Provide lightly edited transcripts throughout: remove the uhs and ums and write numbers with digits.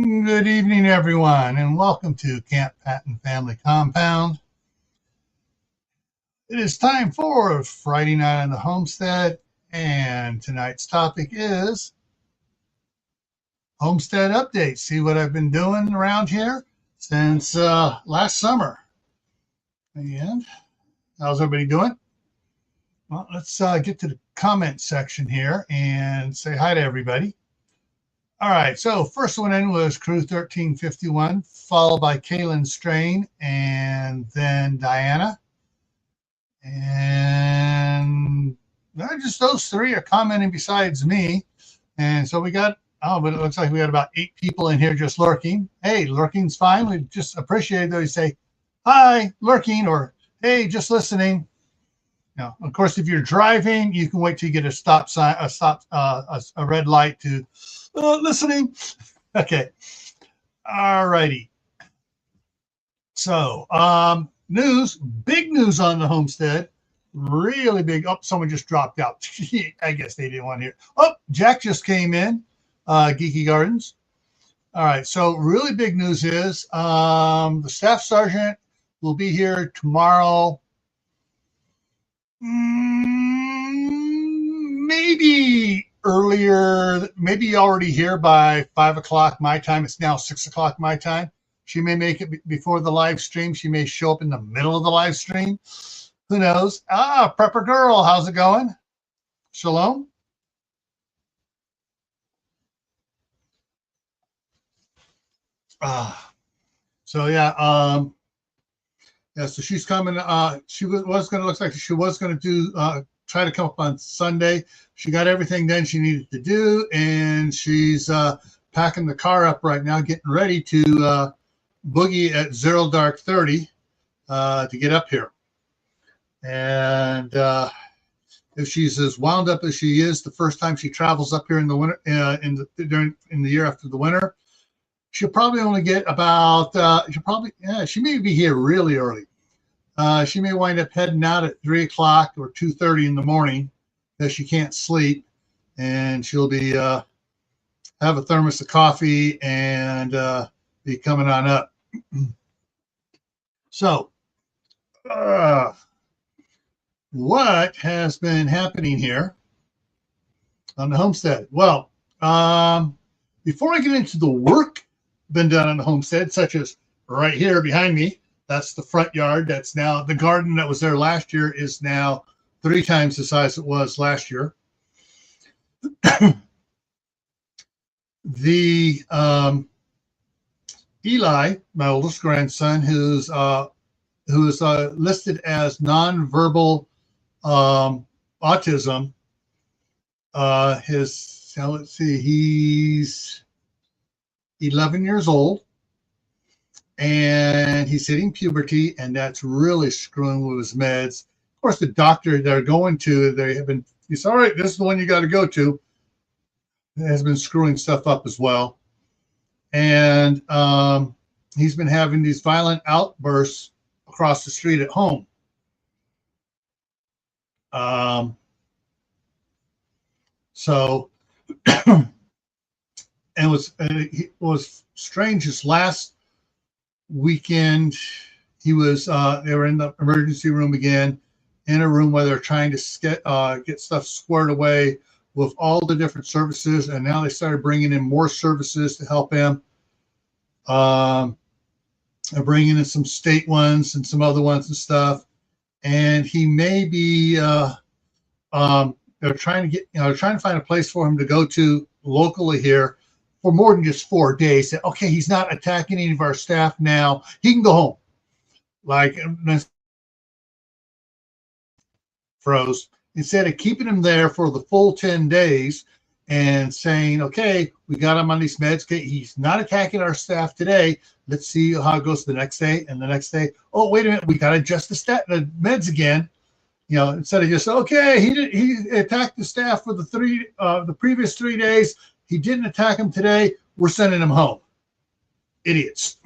Good evening, everyone, and welcome to Camppatton Family Compound. It is time for Friday night on the Homestead, and tonight's topic is Homestead updates. See what I've been doing around here since last summer. And how's everybody doing? Well, let's get to the comment section here and say hi to everybody. All right, so first one in was Crew 1351, followed by Kaylin Strain, and then Diana. And just those three are commenting besides me. And so we got, but it looks like we got about 8 people in here just lurking. Hey, lurking's fine. We just appreciate that you say, hi, lurking, or hey, just listening. Now, of course, if you're driving, you can wait till you get a stop sign, a red light to listening. Okay. All righty. So, big news on the Homestead. Really big. Oh, someone just dropped out. I guess they didn't want to hear. Oh, Jack just came in, Geeky Gardens. All right. So, really big news is the staff sergeant will be here tomorrow. Maybe earlier, maybe already here by 5 o'clock my time. It's now 6 o'clock my time. She may make it before the live stream. She may show up in the middle of the live stream. Who knows? Prepper Girl, how's it going? Shalom. So yeah, so she's coming. She was going to, looks like she was going to do, try to come up on Sunday. She got everything done she needed to do, and she's packing the car up right now, getting ready to boogie at 0 dark 30 to get up here. And if she's as wound up as she is the first time she travels up here in the winter, in the year after the winter, she'll probably only get about, she may be here really early. She may wind up heading out at 3 o'clock or 2:30 in the morning because she can't sleep, and she'll be have a thermos of coffee and be coming on up. So, what has been happening here on the Homestead? Well, before I get into the work been done on the Homestead, such as right here behind me, that's the front yard. That's now the garden that was there last year is now 3 times the size it was last year. The Eli, my oldest grandson, who is listed as nonverbal autism. Let's see, he's 11 years old, and he's hitting puberty, and that's really screwing with his meds. Of course, the doctor they're going to, he said, all right, this is the one you got to go to. It has been screwing stuff up as well. And he's been having these violent outbursts across the street at home. So, and it was strange. This last weekend, they were in the emergency room again, in a room where they're trying to get stuff squared away with all the different services, and now they started bringing in more services to help him. They're bringing in some state ones and some other ones and stuff, and he may be. They're trying to find a place for him to go to locally here for more than just 4 days. That, okay, he's not attacking any of our staff now. He can go home. Like froze. Instead of keeping him there for the full 10 days and saying, okay, we got him on these meds. Okay, he's not attacking our staff today. Let's see how it goes the next day and the next day. Oh, wait a minute, we got to adjust the meds again. You know, instead of just, okay, he attacked the staff for the previous 3 days. He didn't attack him today. We're sending him home. Idiots.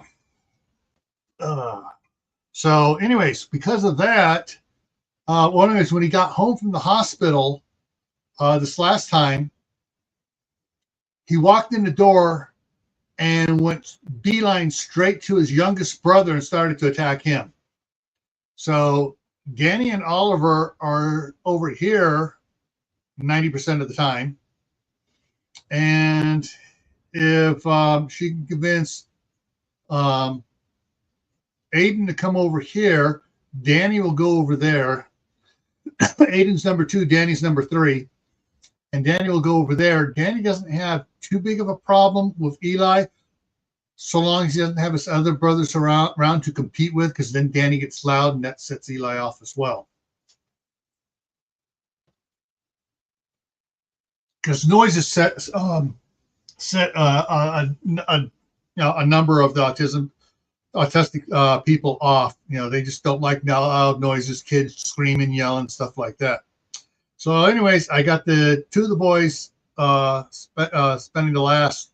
So anyways, because of that, anyways, when he got home from the hospital this last time, he walked in the door and went beeline straight to his youngest brother and started to attack him. So Danny and Oliver are over here 90% of the time. And if she can convince Aiden to come over here, Danny will go over there. Aiden's number 2, Danny's number 3. And Danny will go over there. Danny doesn't have too big of a problem with Eli, so long as he doesn't have his other brothers around to compete with, because then Danny gets loud and that sets Eli off as well. Because noise is set a number of the autistic people off. They just don't like loud noises, kids screaming, yelling, stuff like that. So anyways, I got the 2 of the boys spending the last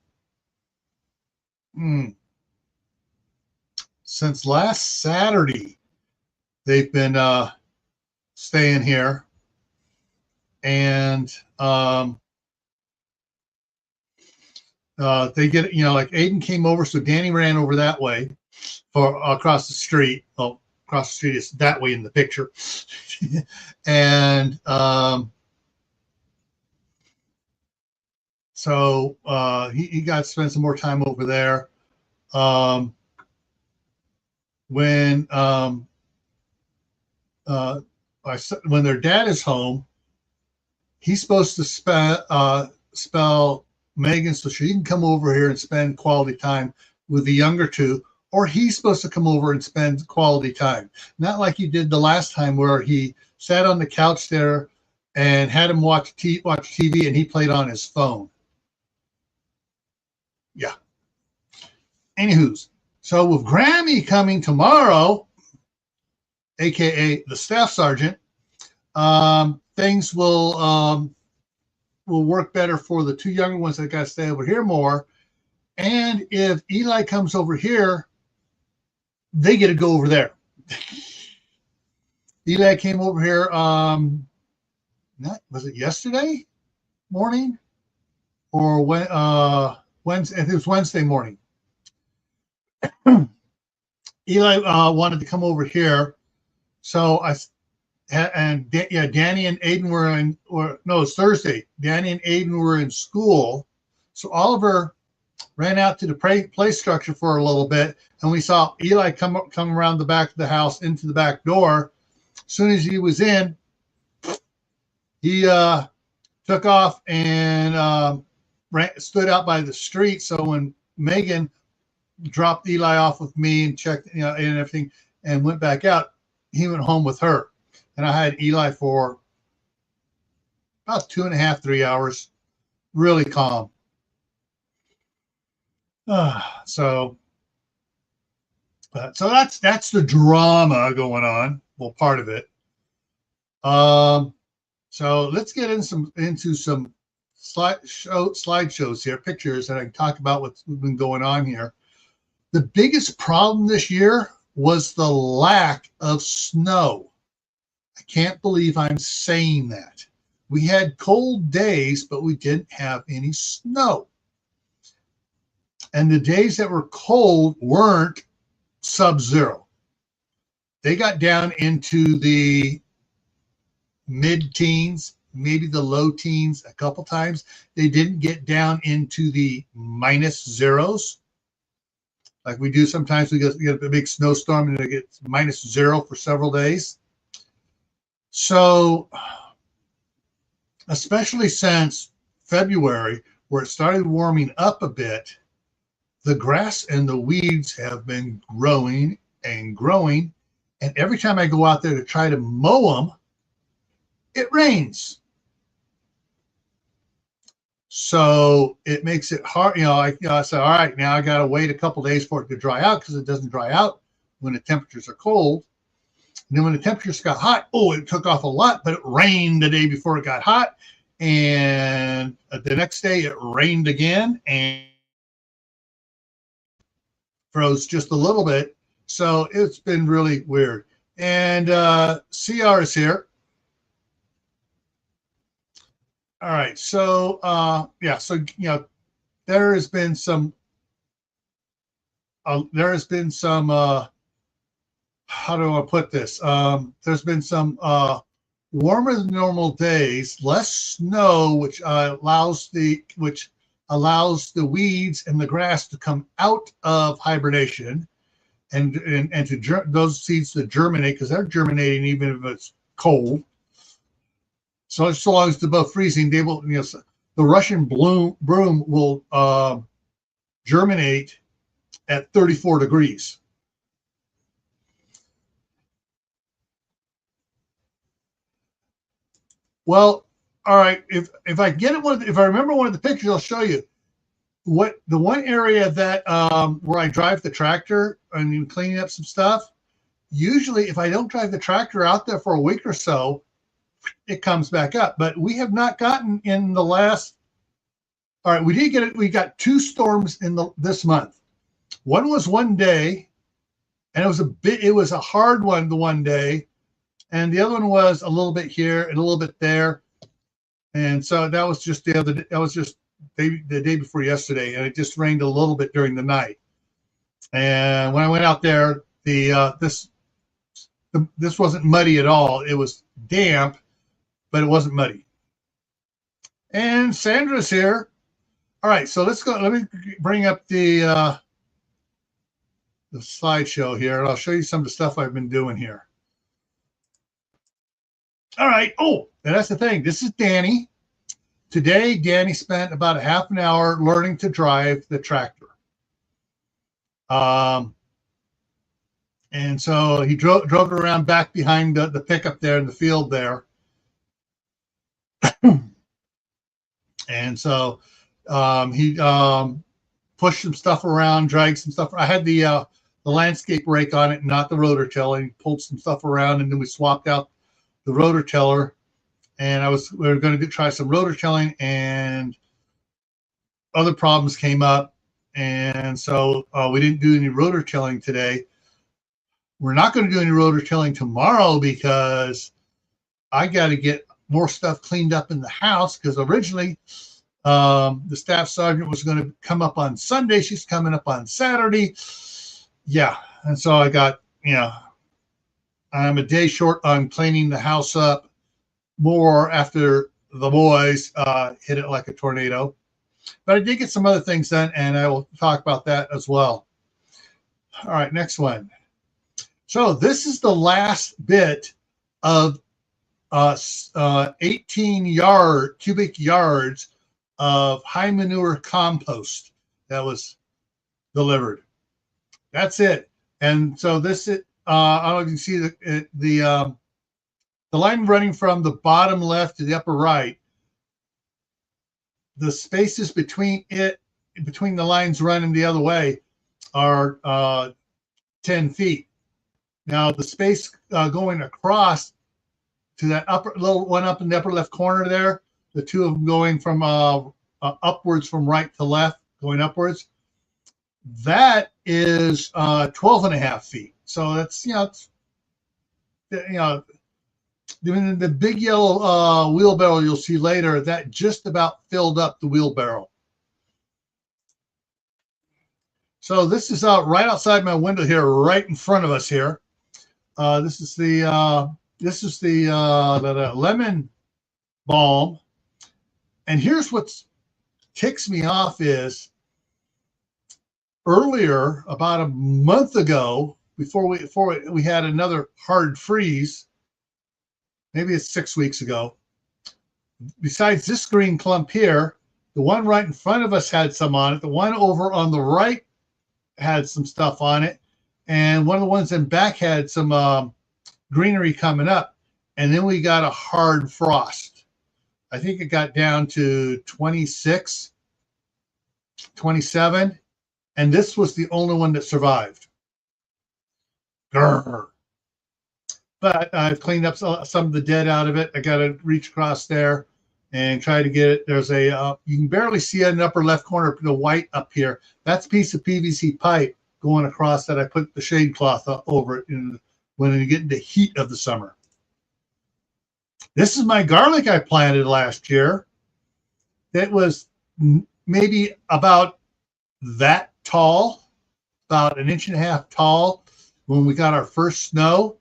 since last Saturday. They've been staying here, and they get, like Aiden came over, so Danny ran over that way for across the street. Well, across the street is that way in the picture. And so he got to spend some more time over there. When their dad is home, he's supposed to spell Megan so she can come over here and spend quality time with the younger 2, or he's supposed to come over and spend quality time. Not like he did the last time where he sat on the couch there and had him watch TV and he played on his phone. Yeah. Anywho's, so with Grammy coming tomorrow, aka the staff sergeant, things will work better for the 2 younger ones that got to stay over here more. And if Eli comes over here, they get to go over there. Eli came over here, was it yesterday morning? Or when Wednesday? It was Wednesday morning. Eli wanted to come over here. So Danny and Aiden it's Thursday. Danny and Aiden were in school. So Oliver ran out to the play structure for a little bit, and we saw Eli come around the back of the house into the back door. As soon as he was in, he took off and stood out by the street. So when Megan dropped Eli off with me and checked and everything and went back out, he went home with her. And I had Eli for about 2.5, 3 hours, really calm. So that's the drama going on. Well, part of it. So let's get into some slideshows here, pictures, and I can talk about what's been going on here. The biggest problem this year was the lack of snow. I can't believe I'm saying that. We had cold days, but we didn't have any snow. And the days that were cold weren't sub-zero. They got down into the mid-teens, maybe the low teens a couple times. They didn't get down into the minus zeros like we do sometimes. We get a big snowstorm and it gets minus 0 for several days. So, especially since February, where it started warming up a bit, the grass and the weeds have been growing and growing. And every time I go out there to try to mow them, it rains. So it makes it hard. I said, all right, now I got to wait a couple days for it to dry out, because it doesn't dry out when the temperatures are cold. And then when the temperatures got hot, it took off a lot, but it rained the day before it got hot. And the next day it rained again and froze just a little bit. So it's been really weird. And CR is here. All right. So, there has been some there has been some, how do I put this? There's been some warmer than normal days, less snow, which allows the weeds and the grass to come out of hibernation and to those seeds to germinate, because they're germinating even if it's cold. So long as it's above freezing, they will, the Russian broom will germinate at 34 degrees. Well, all right. If I get it, if I remember one of the pictures, I'll show you what the one area that where I drive the tractor and cleaning up some stuff. Usually, if I don't drive the tractor out there for a week or so, it comes back up. But we have not gotten in the last. All right, we did get it. We got 2 storms in this month. One was one day, and it was a hard one the one day, and the other one was a little bit here and a little bit there, and so that was just the other. That was just the day before yesterday, and it just rained a little bit during the night. And when I went out there, this wasn't muddy at all. It was damp, but it wasn't muddy. And Sandra's here. All right, so let's go. Let me bring up the slideshow here, and I'll show you some of the stuff I've been doing here. All right. Oh, and that's the thing. This is Danny. Today, Danny spent about a half an hour learning to drive the tractor. And so he drove it around back behind the pickup there in the field there. And so he pushed some stuff around, dragged some stuff. I had the landscape rake on it, not the rotor tiller. He pulled some stuff around, and then we swapped out the rotor tiller. And we were going to try some rotor tilling, and other problems came up, and so we didn't do any rotor tilling today. We're not going to do any rotor tilling tomorrow because I got to get more stuff cleaned up in the house, because originally the staff sergeant was going to come up on Sunday. She's coming up on Saturday. Yeah, and so I got, I'm a day short on cleaning the house up more after the boys hit it like a tornado. But I did get some other things done, and I will talk about that as well. All right, next one. So this is the last bit of 18 cubic yards of high manure compost that was delivered. That's it. And so this is, I don't know if you can see the line running from the bottom left to the upper right. The spaces between the lines running the other way are 10 feet. Now the space going across to that upper little one up in the upper left corner there, the two of them going from upwards from right to left, going upwards, that is 12 and a half feet. So that's, the big yellow wheelbarrow you'll see later, that just about filled up the wheelbarrow. So this is right outside my window here, right in front of us here. This is the lemon balm. And here's what ticks me off is earlier, about a month ago, before we had another hard freeze, maybe it's 6 weeks ago, besides this green clump here, the one right in front of us had some on it. The one over on the right had some stuff on it. And one of the ones in back had some greenery coming up. And then we got a hard frost. I think it got down to 26, 27. And this was the only one that survived. Grr. But I've cleaned up some of the dead out of it. I got to reach across there and try to get it. There's you can barely see it in the upper left corner, the white up here. That's a piece of PVC pipe going across that I put the shade cloth over it when you get into the heat of the summer. This is my garlic I planted last year. It was maybe about that tall. about 1.5 inches tall when we got our first snow.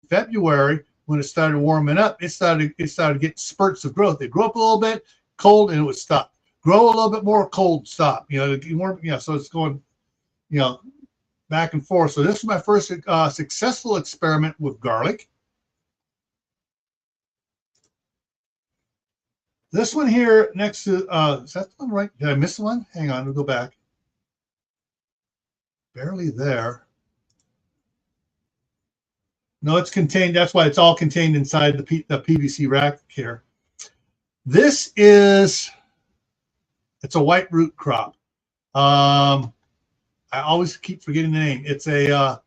February, when it started warming up, it started getting spurts of growth. They grew up a little bit, cold, and it would stop. Grow a little bit more, cold, stop. More, so it's going, back and forth. So this is my first successful experiment with garlic. This one here next to, is that the one right? Did I miss one? Hang on, we'll go back. Barely there. No, it's contained. That's why it's all contained inside the PVC rack here. This is, it's a white root crop. I always keep forgetting the name. It's a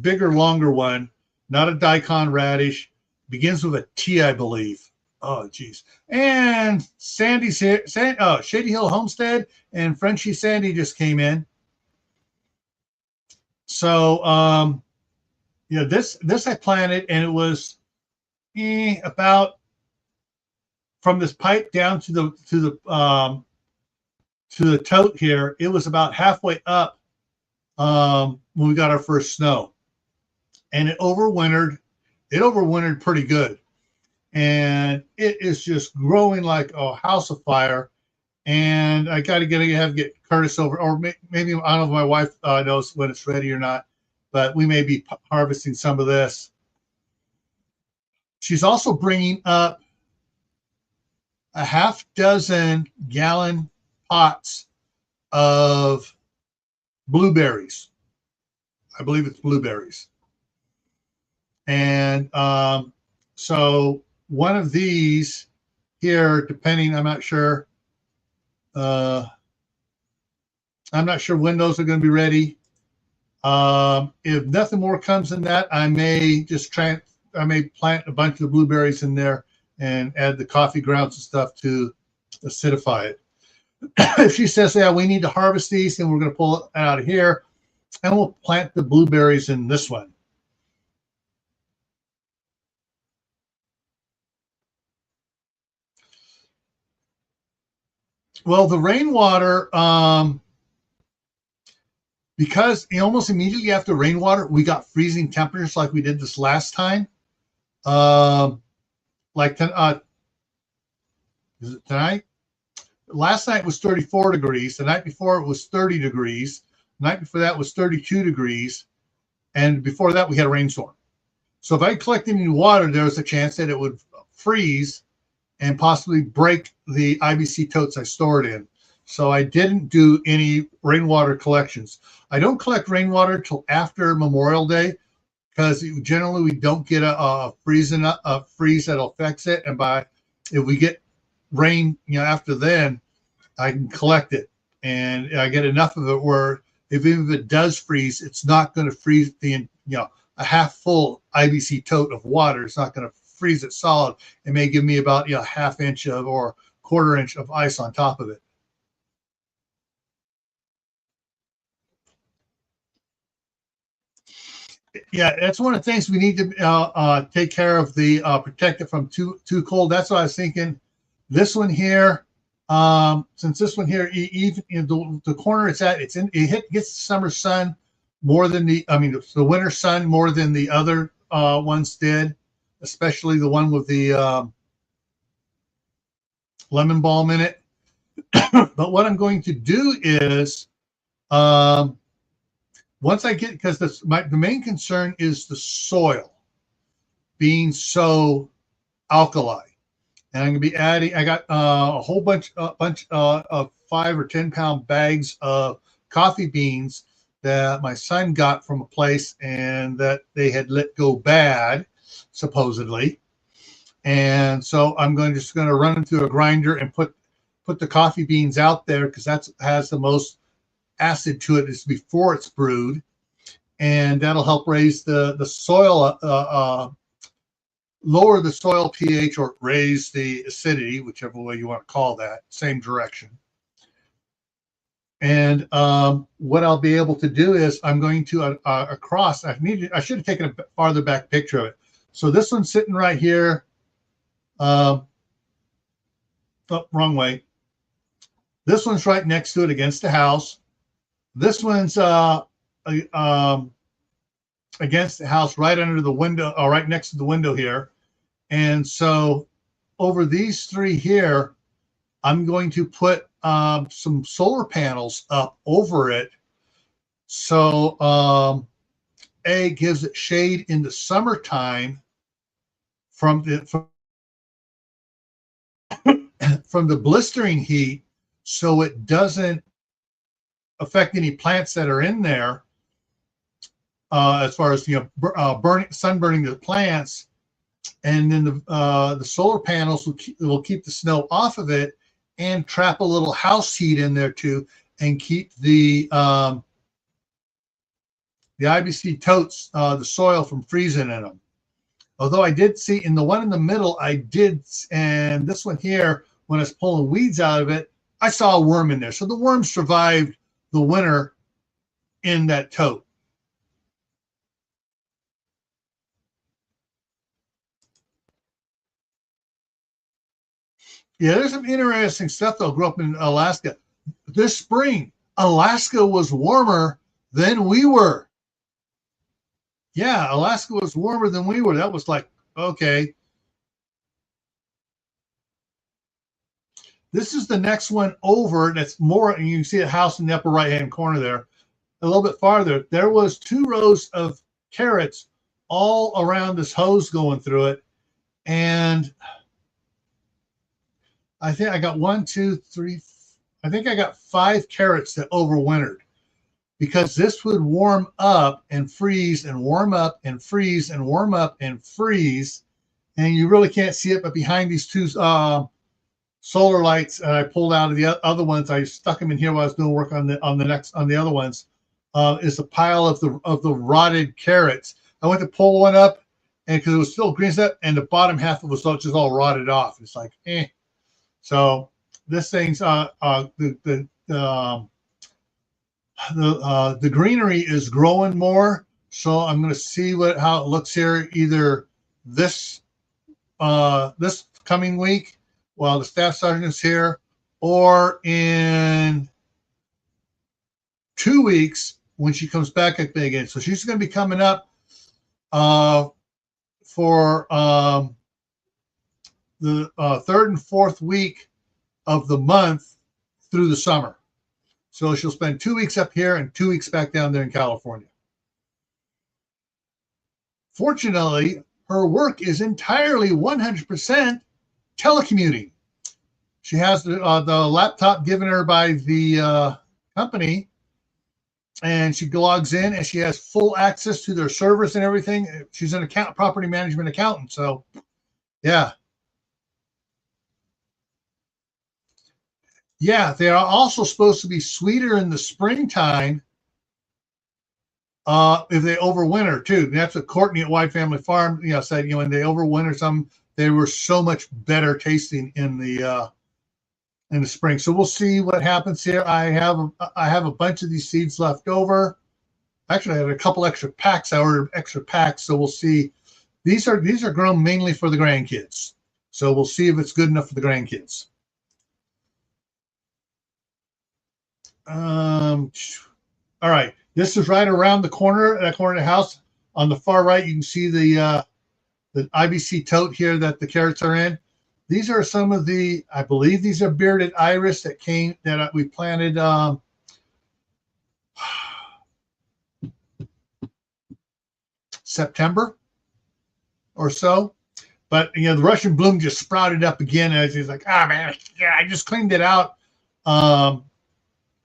bigger, longer one, not a daikon radish. Begins with a T, I believe. Oh, geez. And Sandy's here. Shady Hill Homestead and Frenchy Sandy just came in. So, this I planted, and it was about from this pipe down to the tote here. It was about halfway up when we got our first snow, and it overwintered. It overwintered pretty good, and it is just growing like a house of fire. And I got to get Curtis over, or maybe I don't know if my wife knows when it's ready or not, but we may be harvesting some of this. She's also bringing up a 6 gallon pots of blueberries. I believe it's blueberries. And so one of these here, depending, I'm not sure when those are going to be ready. If nothing more comes in that, I may plant a bunch of blueberries in there and add the coffee grounds and stuff to acidify it. If she says, yeah, we need to harvest these, then we're going to pull it out of here, and we'll plant the blueberries in this one. Well, the rainwater, because almost immediately after rainwater, we got freezing temperatures like we did this last time. Is it tonight? Last night was 34 degrees. The night before it was 30 degrees. The night before that was 32 degrees. And before that, we had a rainstorm. So if I collected any water, there was a chance that it would freeze and possibly break the IBC totes I stored in. So I didn't do any rainwater collections. I don't collect rainwater till after Memorial Day, because generally we don't get a freeze that affects it. And if we get rain, after then, I can collect it, and I get enough of it where even if it does freeze, it's not going to freeze a half full IBC tote of water. It's not going to freeze it solid. It may give me about a half inch or quarter inch of ice on top of it. Yeah, that's one of the things we need to take care of, the protect it from too cold. That's what I was thinking. This one here, since this one here, even the corner it's at, gets the summer sun more than the winter sun more than the other ones did, especially the one with the lemon balm in it. But what I'm going to do is, once I get, because the main concern is the soil being so alkali, and I'm going to be adding. I got a whole bunch of 5 or 10 pound bags of coffee beans that my son got from a place, and that they had let go bad, supposedly. And so I'm just going to run them through a grinder and put the coffee beans out there, because that has the most acid to it is before it's brewed, and that'll help raise the soil, lower the soil pH, or raise the acidity, whichever way you want to call that, same direction. And what I'll be able to do is I'm going to across. I should have taken a farther back picture of it. So this one's sitting right here. Oh, wrong way. This one's right next to it against the house. This one's against the house right under the window, or right next to the window here. And so over these three here, I'm going to put some solar panels up over it. So A, gives it shade in the summertime from the blistering heat, so it doesn't affect any plants that are in there. As far as sunburning the plants, and then the solar panels will keep the snow off of it and trap a little house heat in there too, and keep the IBC totes, the soil from freezing in them. Although I did see in the one in the middle, and this one here, when I was pulling weeds out of it, I saw a worm in there. So the worm survived the winter in that tote. Yeah, there's some interesting stuff though. I grew up in Alaska. This spring, Alaska was warmer than we were. Yeah, Alaska was warmer than we were. That was like, okay. This is the next one over. That's more, and you can see a house in the upper right-hand corner there. A little bit farther, there was 2 rows of carrots all around this hose going through it. And I think I got 1, 2, 3. I think I got 5 carrots that overwintered, because this would warm up and freeze and warm up and freeze and warm up and freeze. And you really can't see it, but behind these 2 solar lights I pulled out of the other ones, I stuck them in here while I was doing work on the other ones, is a pile of the rotted carrots. I went to pull one up, and because it was still green stuff, and the bottom half of it was just all rotted off. It's like, eh. So this thing's the greenery is growing more. So I'm going to see how it looks here, either this coming week while the staff sergeant is here, or in 2 weeks when she comes back again. So she's going to be coming up for the 3rd and 4th week of the month through the summer. So she'll spend 2 weeks up here and 2 weeks back down there in California. Fortunately, her work is entirely 100% telecommuting. She has the laptop given her by the company, and she logs in, and she has full access to their servers and everything. She's an property management accountant. So, yeah. Yeah, they are also supposed to be sweeter in the springtime if they overwinter too. And that's what Courtney at White Family Farm, said. When they overwinter, they were so much better tasting in the spring. So we'll see what happens here. I have a bunch of these seeds left over. Actually, I had a couple extra packs. I ordered extra packs, so we'll see. These are grown mainly for the grandkids. So we'll see if it's good enough for the grandkids. All right, this is right around the corner of the house. On the far right, you can see the IBC tote here that the carrots are in. These are some of I believe these are bearded iris that we planted September or so. But the Russian bloom just sprouted up again, as he's like, man, yeah, I just cleaned it out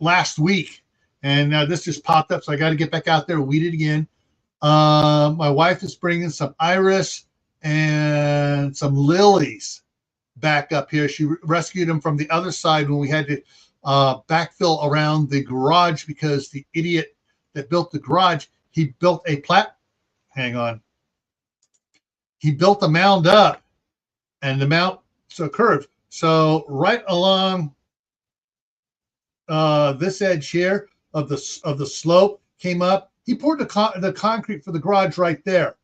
last week, and this just popped up, so I got to get back out there and weed it again. My wife is bringing some iris and some lilies back up here. She rescued them from the other side when we had to backfill around the garage, because the idiot that built the garage, he built a he built a mound up, and the mound curved. So right along this edge here of the slope came up. He poured the concrete for the garage right there.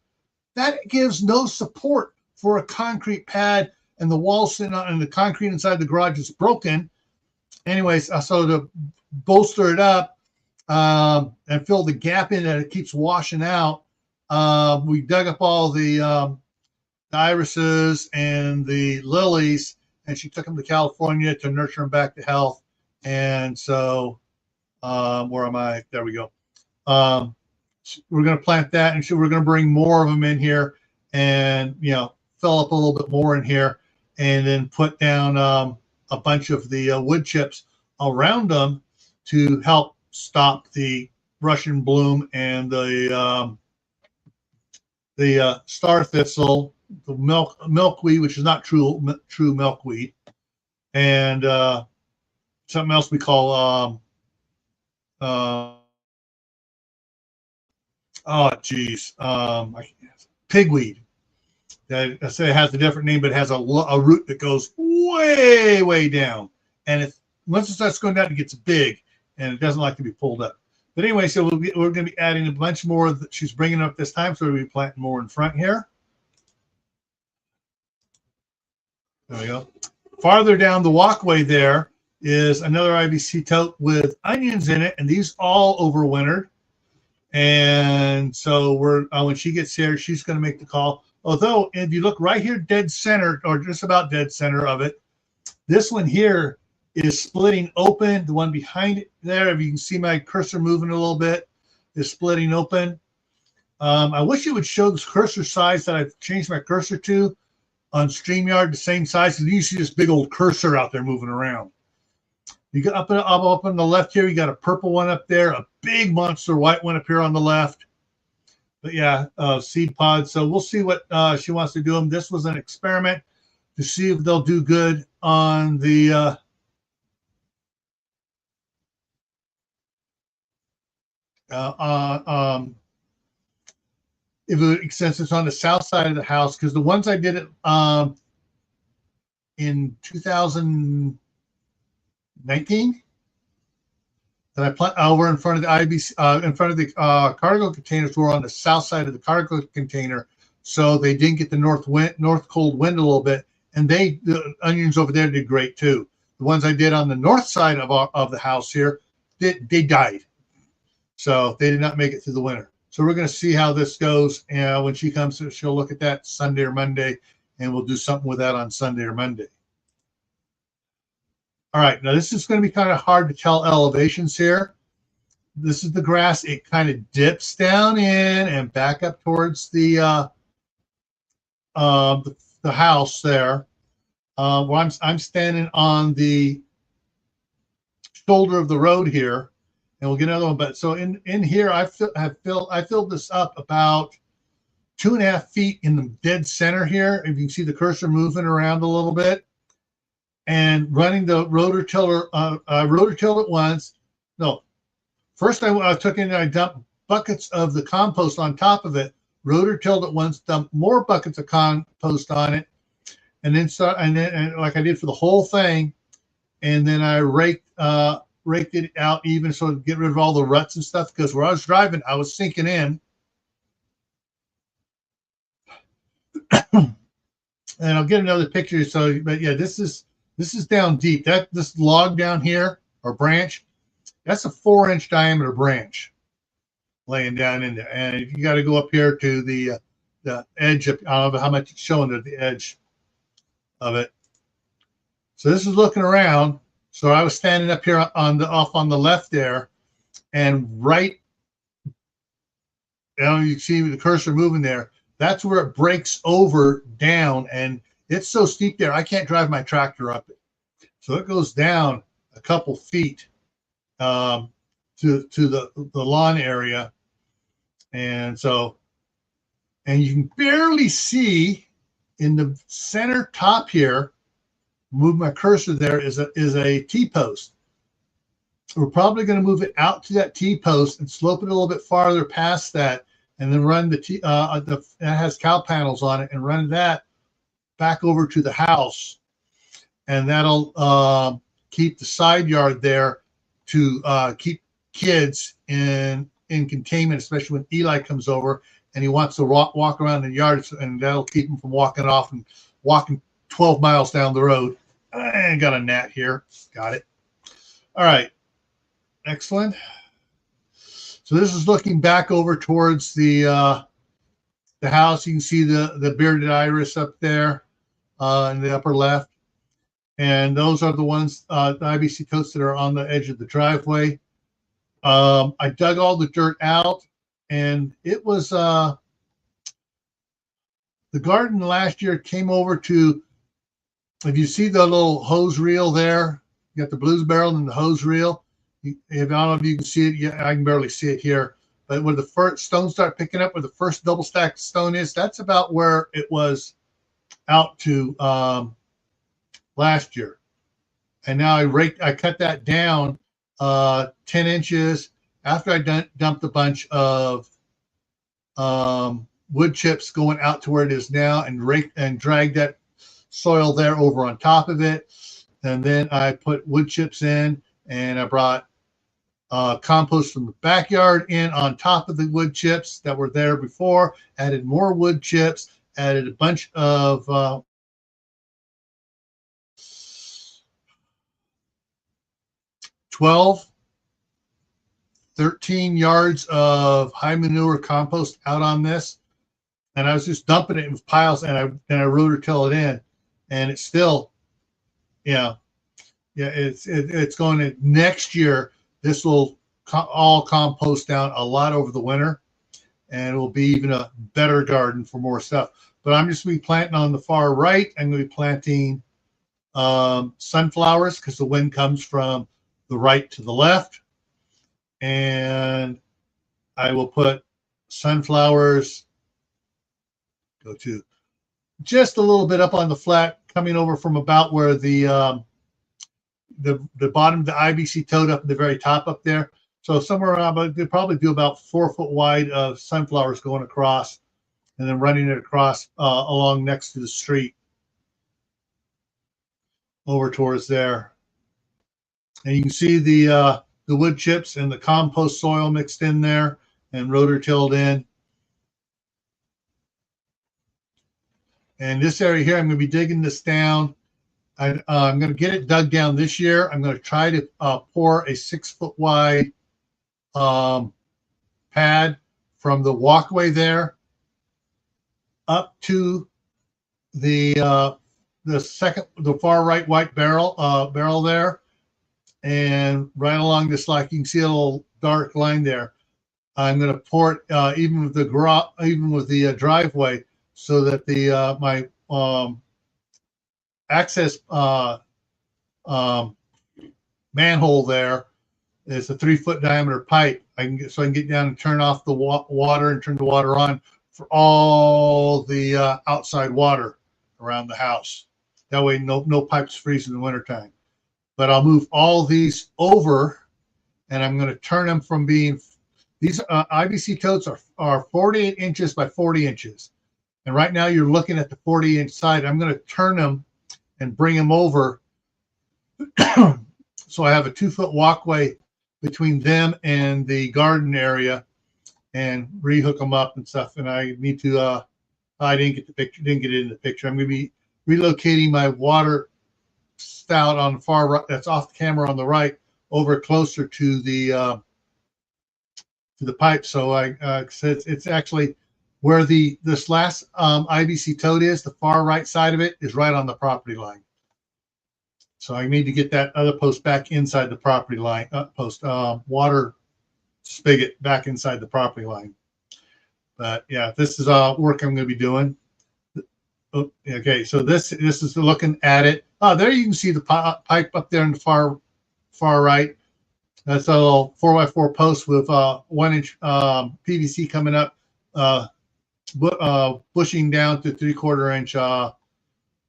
That gives no support for a concrete pad, and the walls and the concrete inside the garage is broken. anyways, so to bolster it up and fill the gap in that it keeps washing out, we dug up all the irises and the lilies, and she took them to California to nurture them back to health. And so, where am I? There we go. We're going to plant that, and so we're going to bring more of them in here, and fill up a little bit more in here, and then put down a bunch of the wood chips around them to help stop the Russian bloom and the star thistle, the milkweed, which is not true milkweed, and something else we call pigweed. I say it has a different name, but it has a root that goes way, way down. And once it starts going down, it gets big, and it doesn't like to be pulled up. But anyway, so we're going to be adding a bunch more that she's bringing up this time, so we'll be planting more in front here. There we go. Farther down the walkway there is another IBC tote with onions in it, and these all overwintered. And so when she gets here, she's going to make the call. Although, if you look right here, dead center, or just about dead center of it, this one here is splitting open. The one behind it there, if you can see my cursor moving a little bit, is splitting open. I wish it would show this cursor size that I've changed my cursor to on StreamYard, the same size. And you see this big old cursor out there moving around. You got up on the left here, you got a purple one up there, a big monster white one up here on the left. But yeah, seed pods. So we'll see what she wants to do them. This was an experiment to see if they'll do good on the since it's on the south side of the house, because the ones I did it in 2019 that I plant over in front of the IBC, in front of the cargo containers, were on the south side of the cargo container, so they didn't get the north cold wind a little bit, and the onions over there did great too. The ones I did on the north side of the house here, they died, so they did not make it through the winter. So we're going to see how this goes, and when she comes, she'll look at that Sunday or Monday, and we'll do something with that on Sunday or Monday. All right, now this is going to be kind of hard to tell elevations here. This is the grass. It kind of dips down in and back up towards the house there. Where I'm standing on the shoulder of the road here, and we'll get another one. But so in here, I filled this up about 2.5 feet in the dead center here. If you can see the cursor moving around a little bit. And running the rotor tiller, rotor tilled it once. No, first I took in and I dumped buckets of the compost on top of it. Rotor tilled it once, dumped more buckets of compost on it, and then like I did for the whole thing, and then I raked it out even so to get rid of all the ruts and stuff. Because where I was driving, I was sinking in. And I'll get another picture. So, but yeah, this is down deep. This log down here, or branch, that's a 4-inch diameter branch laying down in there. And you got to go up here to the edge of, I don't know how much it's showing at the edge of it. So this is looking around. So I was standing up here off on the left there, and right, you see the cursor moving there. That's where it breaks over down, and it's so steep there, I can't drive my tractor up it. So it goes down a couple feet to the lawn area. And you can barely see in the center top here, move my cursor there, is a T-post. We're probably going to move it out to that T-post and slope it a little bit farther past that, and then run that has cow panels on it, and run that back over to the house, and that'll keep the side yard there to keep kids in containment, especially when Eli comes over and he wants to walk around the yard, and that'll keep him from walking walking 12 miles down the road. I got a gnat here. Got it. All right, excellent. So this is looking back over towards the house. You can see the bearded iris up there in the upper left. And those are the ones, the IBC totes that are on the edge of the driveway. I dug all the dirt out, and it was the garden last year came over to, if you see the little hose reel there, you got the blues barrel and the hose reel. If I don't know if you can see it, yeah, I can barely see it here. But when the first stones start picking up, where the first double stacked stone is, that's about where it was out to last year. And now I cut that down 10 inches after I dumped a bunch of wood chips going out to where it is now, and dragged that soil there over on top of it. And then I put wood chips in, and I brought compost from the backyard in on top of the wood chips that were there before, added more wood chips, added a bunch of 12, 13 yards of high manure compost out on this. And I was just dumping it in piles, and I rototill it in, and it's still, it's going to next year. This will all compost down a lot over the winter, and it will be even a better garden for more stuff. But I'm just going to be planting on the far right. I'm going to be planting sunflowers, because the wind comes from the right to the left. And I will put sunflowers, go to just a little bit up on the flat, coming over from about where the bottom of the IBC toad up at the very top up there. So somewhere around, but they probably do about 4 foot wide of sunflowers going across, and then running it across along next to the street over towards there. And you can see the wood chips and the compost soil mixed in there and rototilled in. And this area here, I'm going to be digging this down. I'm going to get it dug down this year. I'm going to try to pour a 6 foot wide pad from the walkway there up to the far right white barrel there, and right along this, like you can see a little dark line there. I'm going to pour it even with the driveway, so that the my access manhole there is a 3 foot diameter pipe. I can get down and turn off the water and turn the water on for all the outside water around the house. That way, no pipes freeze in the wintertime. But I'll move all these over, and I'm going to turn them from being, these IBC totes are 48 inches by 40 inches. And right now you're looking at the 40-inch side. I'm going to turn them and bring them over. So I have a 2 foot walkway between them and the garden area, and rehook them up and stuff. And I need to, I didn't get it in the picture. I'm going to be relocating my water spout on the far right, that's off the camera on the right, over closer to the pipe. So it's actually where this last IBC toad is. The far right side of it is right on the property line. So I need to get that other post back inside the property line, water spigot back inside the property line. But yeah, this is work I'm going to be doing. Oh, okay, so this is looking at it. Oh, there you can see the pipe up there in the far right. That's a little 4x4 post with 1 inch PVC coming up, bushing down to 3/4 inch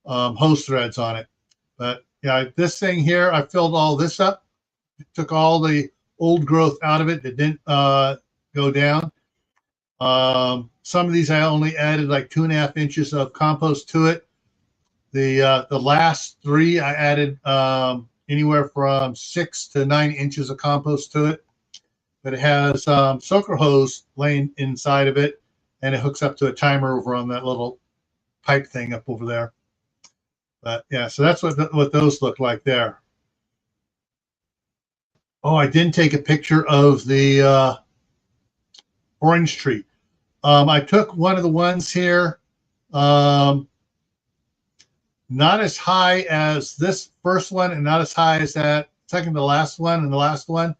hose threads on it. But yeah, this thing here, I filled all this up, took all the old growth out of it that didn't go down. Some of these I only added like 2.5 inches of compost to it. The last 3 I added anywhere from 6 to 9 inches of compost to it. But it has soaker hose laying inside of it, and it hooks up to a timer over on that little pipe thing up over there. But yeah, so that's what those look like there. Oh, I didn't take a picture of the orange tree. I took one of the ones here, not as high as this first one and not as high as that second to last one and the last one,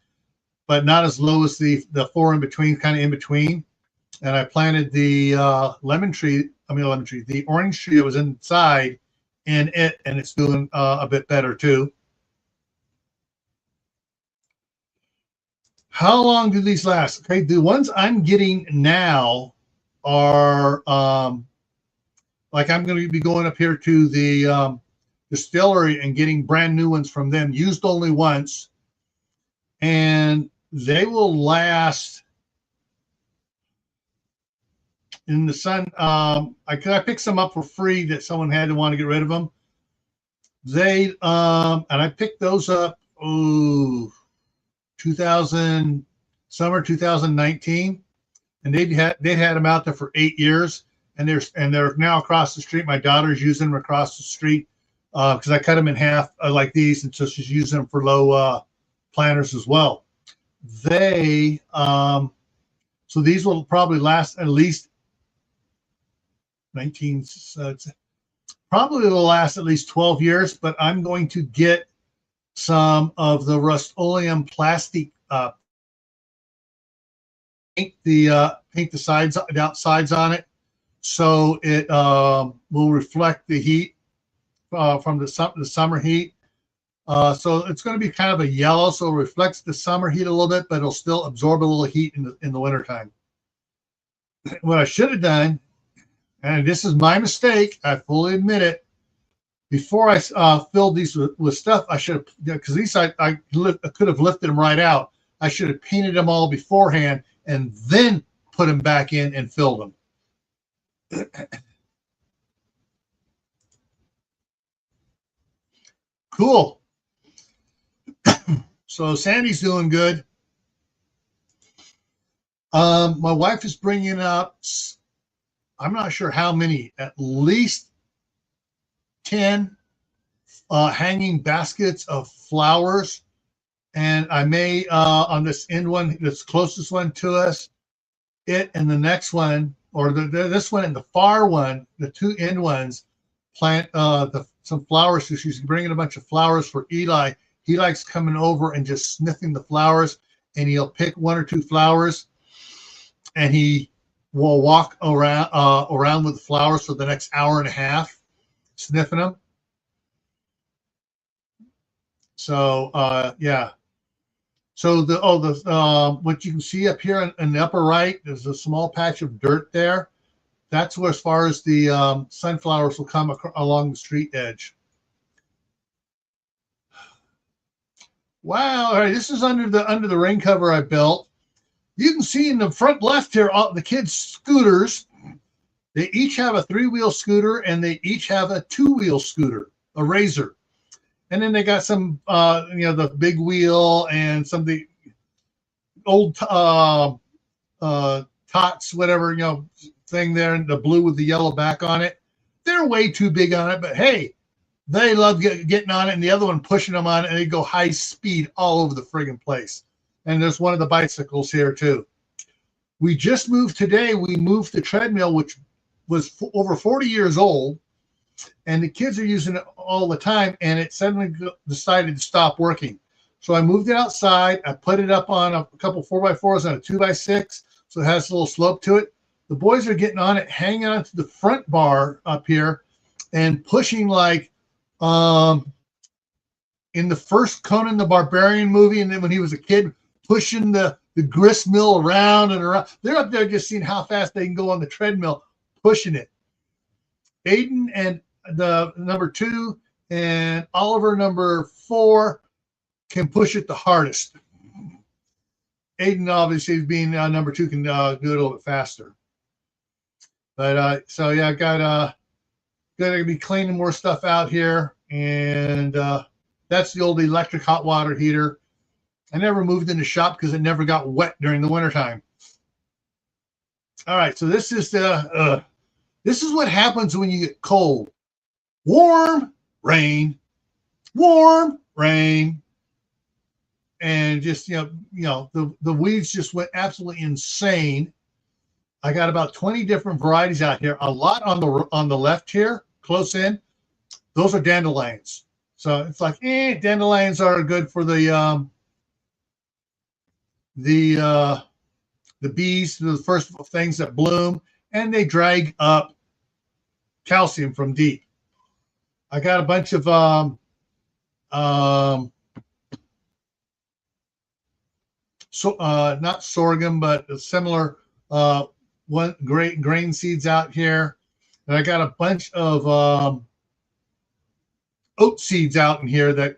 but not as low as the four in between, kind of in between. And I planted the the orange tree that was inside in it, and it's doing a bit better too. How long do these last? Okay, the ones I'm getting now are like I'm going to be going up here to the distillery and getting brand new ones from them, used only once, and they will last in the sun. I picked some up for free that someone had to want to get rid of them. They and I picked those up. 2000 summer 2019, and they'd had them out there for 8 years, and they're now across the street. My daughter's using them across the street because I cut them in half like these, and so she's using them for low planters as well. They so these will probably last at least 19. Probably will last at least 12 years, but I'm going to get some of the Rust-Oleum plastic paint the sides, the outsides on it, so it will reflect the heat from the summer heat. So it's going to be kind of a yellow, so it reflects the summer heat a little bit, but it'll still absorb a little heat in the wintertime. What I should have done, and this is my mistake, I fully admit it, before I filled these with stuff, I should have, because these I could have lifted them right out. I should have painted them all beforehand and then put them back in and filled them. Cool. So Sandy's doing good. My wife is bringing up, I'm not sure how many, at least 10 hanging baskets of flowers, and I may on this end one, this closest one to us, it and the next one, or this one and the far one, the two end ones, plant some flowers. So she's bringing a bunch of flowers for Eli. He likes coming over and just sniffing the flowers, and he'll pick one or two flowers, and he will walk around with the flowers for the next hour and a half, sniffing them. So yeah. So the what you can see up here in the upper right, there's a small patch of dirt there. That's where, as far as the sunflowers will come along the street edge. Wow! All right, this is under the rain cover I built. You can see in the front left here, all the kids' scooters. They each have a 3-wheel scooter, and they each have a 2-wheel scooter, a Razor. And then they got some, the big wheel and some of the old Tots, whatever, thing there, and the blue with the yellow back on it. They're way too big on it, but hey, they love getting on it, and the other one pushing them on it, and they go high speed all over the friggin' place. And there's one of the bicycles here too. We just moved today. We moved the treadmill, which was over 40 years old, and the kids are using it all the time, and it suddenly decided to stop working. So I moved it outside. I put it up on a couple 4x4s and a 2x6, so it has a little slope to it. The boys are getting on it, hanging onto the front bar up here, and pushing like in the first Conan the Barbarian movie, and then when he was a kid, pushing the grist mill around and around. They're up there just seeing how fast they can go on the treadmill, pushing it. Aiden and the number 2 and Oliver number 4 can push it the hardest. Aiden, obviously, being number 2, can do it a little bit faster. But so yeah, got to be cleaning more stuff out here, and that's the old electric hot water heater. I never moved in the shop because it never got wet during the wintertime. All right, so this is what happens when you get cold. Warm, rain, warm, rain. and just the weeds just went absolutely insane. I got about 20 different varieties out here. A lot on the left here, close in. Those are dandelions. So it's like, dandelions are good for the bees, the first things that bloom, and they drag up calcium from deep. I got a bunch of not sorghum, but similar grain seeds out here. And I got a bunch of oat seeds out in here that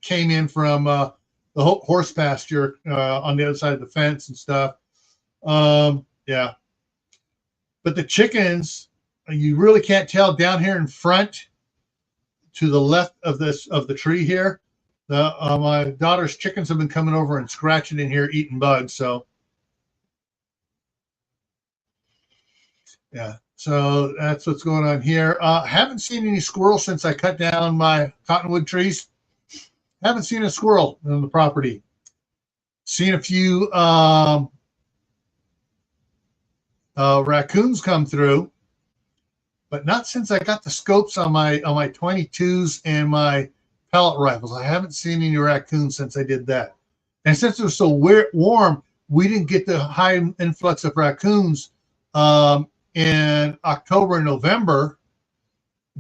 came in from the horse pasture on the other side of the fence and stuff. Yeah. But the chickens, you really can't tell down here in front to the left of the tree here. My daughter's chickens have been coming over and scratching in here, eating bugs. So, yeah. So that's what's going on here. Haven't seen any squirrels since I cut down my cottonwood trees. Haven't seen a squirrel on the property. Seen a few raccoons come through, but not since I got the scopes on my 22s and my pellet rifles. I haven't seen any raccoons since I did that. And since it was so warm, we didn't get the high influx of raccoons in October and November.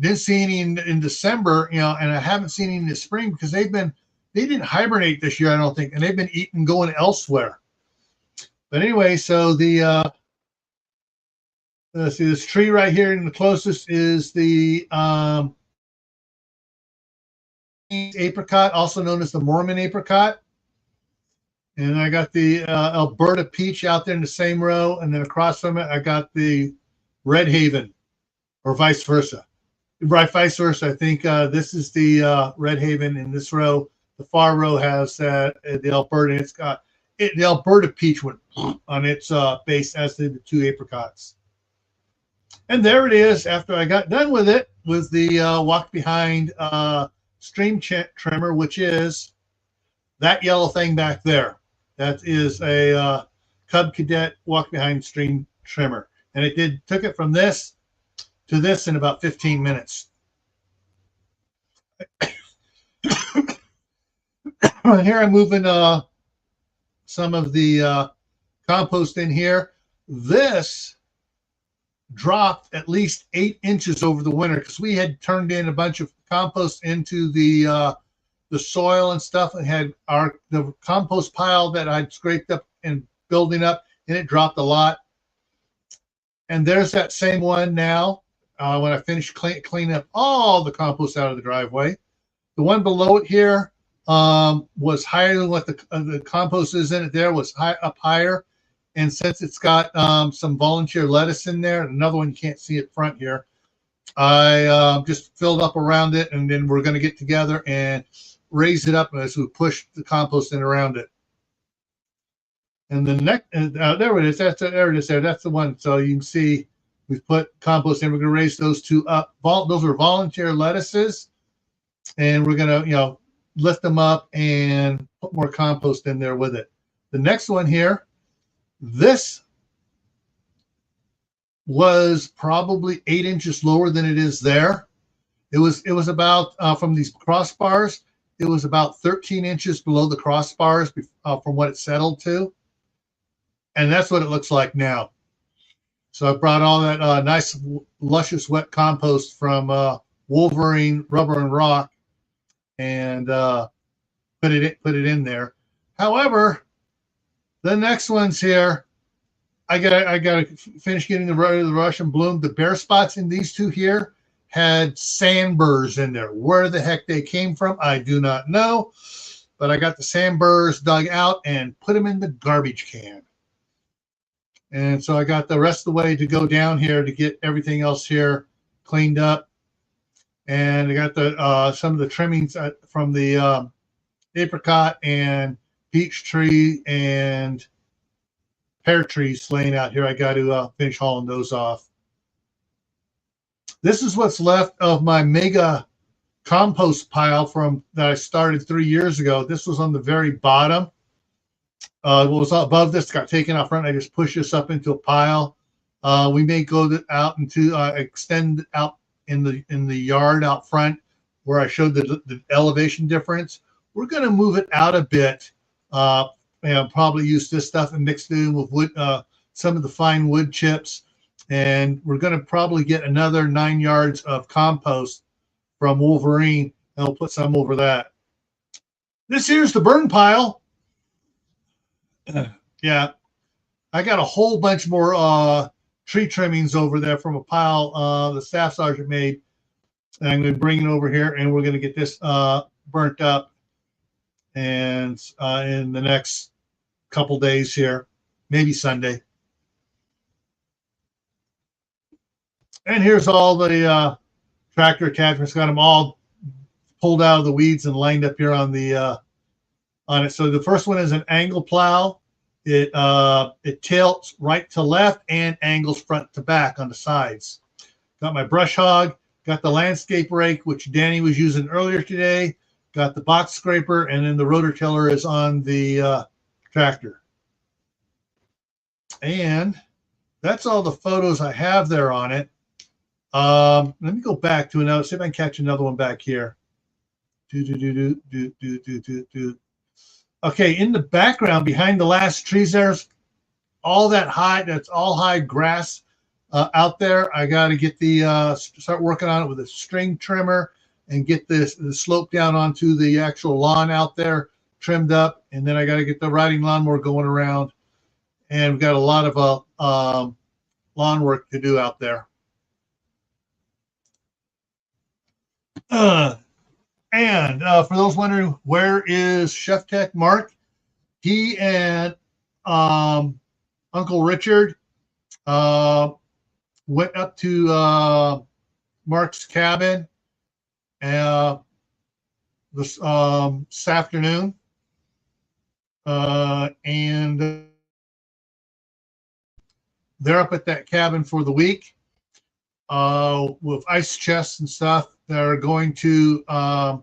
Didn't see any in December, and I haven't seen any in the spring because they didn't hibernate this year, I don't think, and they've been eating, going elsewhere. But anyway, so let's see, this tree right here in the closest is the apricot, also known as the Mormon apricot. And I got the Alberta peach out there in the same row, and then across from it, I got the Red Haven, or vice versa. Vice versa. I think this is the Red Haven in this row. The far row has the Alberta, and it's got the Alberta peach one on its base, as did the two apricots. And there it is. After I got done with it, with the walk behind stream trimmer, which is that yellow thing back there. That is a Cub Cadet walk behind stream trimmer, and it took it from this to this in about 15 minutes. Here I'm moving some of the compost in here. This dropped at least 8 inches over the winter because we had turned in a bunch of compost into the soil and stuff, and had the compost pile that I'd scraped up and building up, and it dropped a lot. And there's that same one now. When I finished cleaning up all the compost out of the driveway, the one below it here was higher than what the compost is in it. There was up higher, and since it's got some volunteer lettuce in there, another one you can't see at front here, I just filled up around it, and then we're going to get together and raise it up as we push the compost in around it. And the next, there it is. There it is. There, that's the one. So you can see we've put compost in. We're going to raise those two up. Those are volunteer lettuces, and we're going to lift them up and put more compost in there with it. The next one here, this was probably 8 inches lower than it is there. It was about from these crossbars. It was about 13 inches below the crossbars from what it settled to. And that's what it looks like now. So I brought all that nice, luscious, wet compost from Wolverine Rubber and Rock and put it in there. However, the next ones here, I got to finish getting the Russian bloom. The bare spots in these two here had sandburrs in there. Where the heck they came from, I do not know. But I got the sandburrs dug out and put them in the garbage can. And so I got the rest of the way to go down here to get everything else here cleaned up. And I got the some of the trimmings from the apricot and peach tree and pear trees laying out here. I got to finish hauling those off. This is what's left of my mega compost pile from that I started 3 years ago. This was on the very bottom. What was above this got taken out front. I just pushed this up into a pile. We may go out into extend out in the yard out front where I showed the elevation difference. We're going to move it out a bit. And probably use this stuff and mix it in with wood, some of the fine wood chips. And we're going to probably get another 9 yards of compost from Wolverine, and we'll put some over that. This here's the burn pile. Yeah, I got a whole bunch more tree trimmings over there from a pile the staff sergeant made. And I'm going to bring it over here, and we're going to get this burnt up. And in the next couple days here, maybe Sunday. And here's all the tractor attachments. Got them all pulled out of the weeds and lined up here on the on it. So the first one is an angle plow. It tilts right to left and angles front to back on the sides. Got my brush hog. Got the landscape rake, which Danny was using earlier today. Got the box scraper, and then the rototiller is on the tractor. And that's all the photos I have there on it. Let me go back to another, see if I can catch another one back here. Okay, in the background, behind the last trees, there's all that high, that's all high grass out there. I got to get the, start working on it with a string trimmer and get the slope down onto the actual lawn out there trimmed up. And then I got to get the riding lawnmower going around. And we've got a lot of lawn work to do out there. And for those wondering, where is Chef Tech Mark? He and Uncle Richard went up to Mark's cabin this afternoon, and they're up at that cabin for the week with ice chests and stuff. They're going to a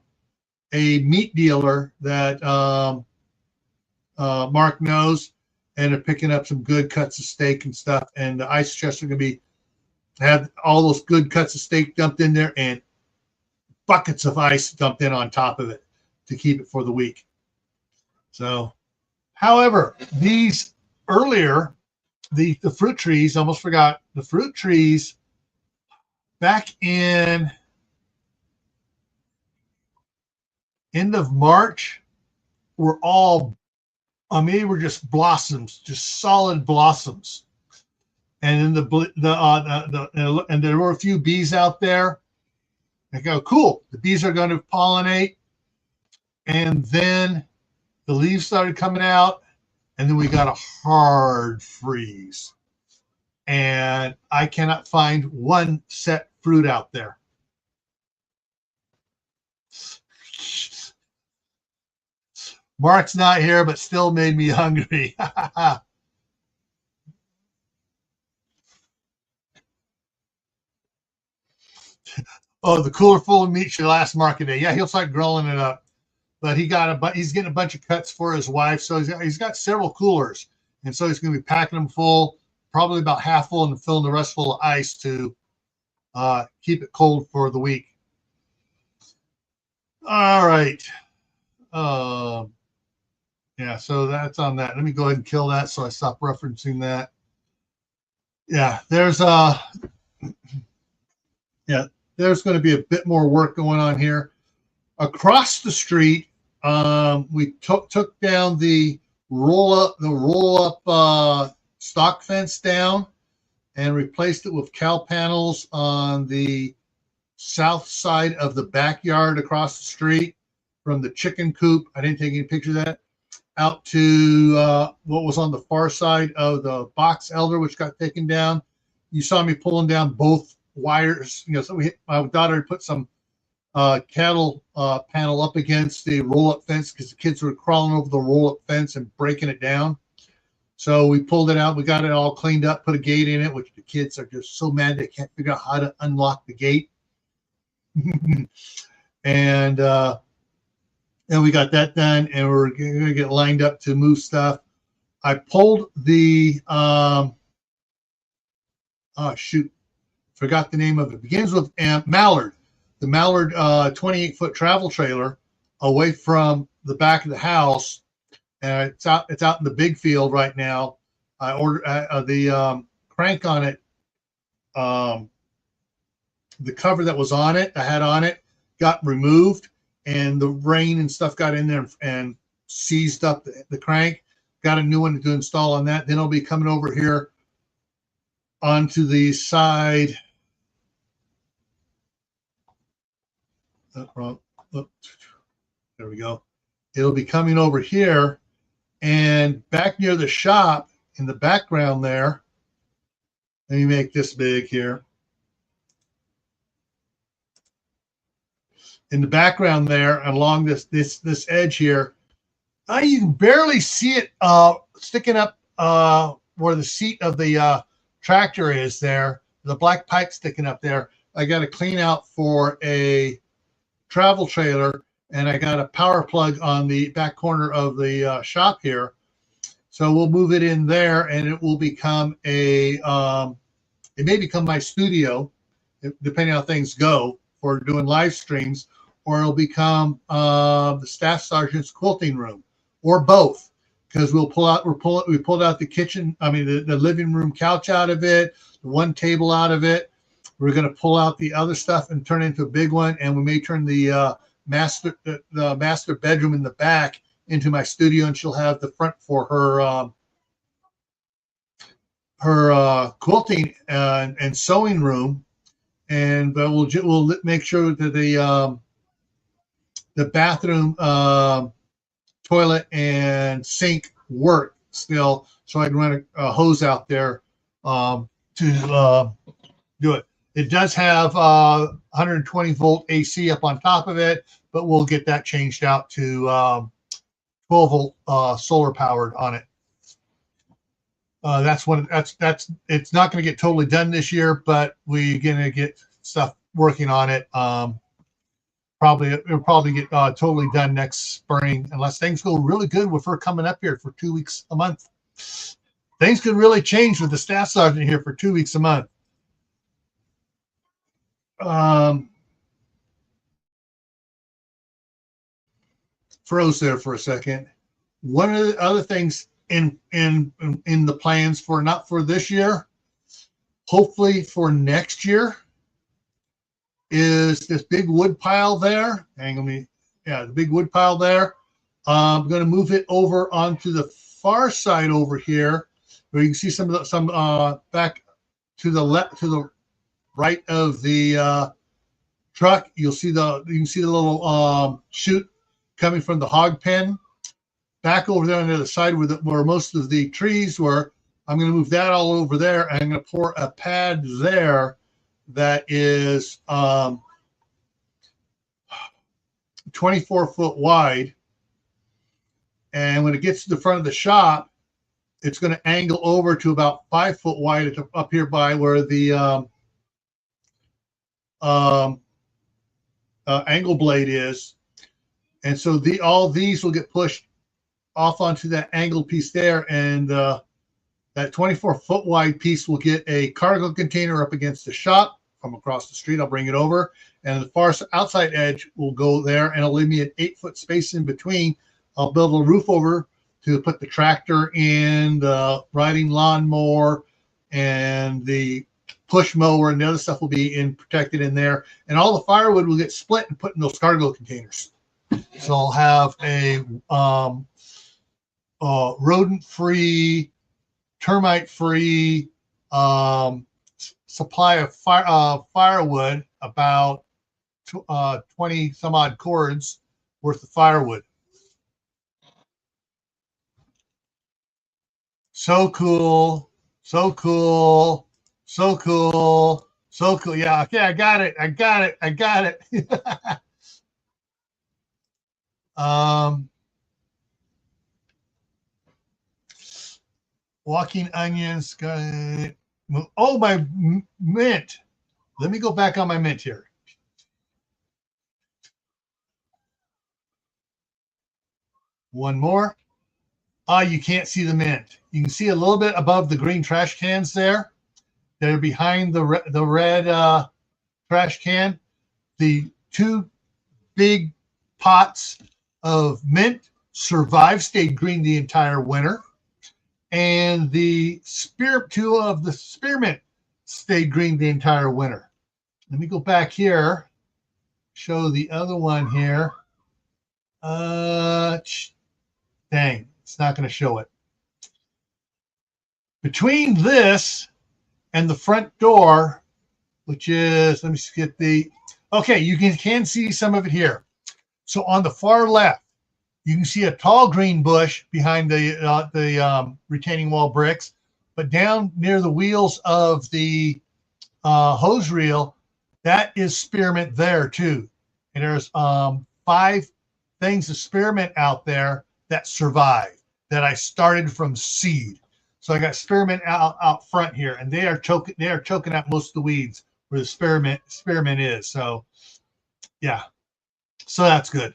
meat dealer that Mark knows, and they're picking up some good cuts of steak and stuff. And the ice chests are going to have all those good cuts of steak dumped in there and buckets of ice dumped in on top of it to keep it for the week. So, however, these earlier, the fruit trees, almost forgot, the fruit trees back in end of March were all, they were just blossoms, just solid blossoms. And then and there were a few bees out there. I go, cool, the bees are going to pollinate. And then the leaves started coming out, and then we got a hard freeze. And I cannot find one set fruit out there. Mark's not here, but still made me hungry. Oh, the cooler full of meat should last market day. Yeah, he'll start grilling it up. But he's getting a bunch of cuts for his wife, so he's got several coolers, and so he's going to be packing them full, probably about half full, and filling the rest full of ice to keep it cold for the week. All right. Yeah, so that's on that. Let me go ahead and kill that so I stop referencing that. Yeah, there's going to be a bit more work going on here. Across the street, we took down the roll-up stock fence down and replaced it with cow panels on the south side of the backyard across the street from the chicken coop. I didn't take any pictures of that. Out to what was on the far side of the box elder, which got taken down. You saw me pulling down both wires. So my daughter put some cattle panel up against the roll-up fence because the kids were crawling over the roll-up fence and breaking it down. So we pulled it out. We got it all cleaned up, put a gate in it, which the kids are just so mad they can't figure out how to unlock the gate. And we got that done, and we're going to get lined up to move stuff. I pulled the forgot the name of it. Begins with Mallard, the Mallard 28-foot travel trailer away from the back of the house, and it's out in the big field right now. I ordered the crank on it. The cover that was on it, I had on it, got removed, and the rain and stuff got in there and seized up the crank. Got a new one to install on that. Then I'll be coming over here onto the side. There we go. It'll be coming over here, and back near the shop in the background there. Let me make this big here. In the background there, along this edge here, you can barely see it sticking up where the seat of the tractor is there. The black pipe sticking up there. I got a clean out for a travel trailer, and I got a power plug on the back corner of the shop here. So we'll move it in there, and it will become it may become my studio, depending on how things go, for doing live streams, or it'll become the staff sergeant's quilting room, or both, because we pulled out the kitchen, the living room couch out of it, the one table out of it. We're going to pull out the other stuff and turn it into a big one, and we may turn the master bedroom in the back into my studio, and she'll have the front for her quilting and sewing room. But we'll make sure that the bathroom, toilet, and sink work still, so I can run a hose out there to do it. It does have 120 volt AC up on top of it, but we'll get that changed out to 12 volt solar powered on it. It's not going to get totally done this year, but we're going to get stuff working on it. It'll probably get totally done next spring, unless things go really good with her coming up here for 2 weeks a month. Things could really change with the staff sergeant here for 2 weeks a month. Froze there for a second. One of the other things in the plans for, not for this year, hopefully for next year, is this big wood pile there. The big wood pile there. I'm going to move it over onto the far side over here, where you can see some back to the right of the truck. You can see the little chute coming from the hog pen. Back over there on the other side where most of the trees were, I'm going to move that all over there, and I'm going to pour a pad there that is 24 foot wide. And when it gets to the front of the shop, it's going to angle over to about 5 foot wide up here by where the angle blade is. And so all these will get pushed off onto that angled piece there, and that 24 foot wide piece will get a cargo container up against the shop from across the street. I'll bring it over, and the far outside edge will go there, and it'll leave me an 8 foot space in between. I'll build a roof over to put the tractor in, the riding lawnmower, and the push mower, and the other stuff will be protected in there. And all the firewood will get split and put in those cargo containers. So I'll have a rodent-free, termite-free supply of firewood, about 20 some odd cords worth of firewood. So cool, so cool, so cool, so cool. Yeah, okay, I got it. Walking onions. Oh, my mint. Let me go back on my mint here. One more. You can't see the mint. You can see a little bit above the green trash cans there. They're behind the red trash can. The two big pots of mint survived, stayed green the entire winter. And the two of the spearmint stayed green the entire winter. Let me go back here, show the other one here. Dang, it's not going to show it. Between this and the front door, which is, let me get the, okay, you can see some of it here. So on the far left, you can see a tall green bush behind the retaining wall bricks, but down near the wheels of the hose reel, that is spearmint there too. And there's 5 things of spearmint out there that survive, that I started from seed. So I got spearmint out front here, and they are choking out most of the weeds where the spearmint is. So yeah, so that's good.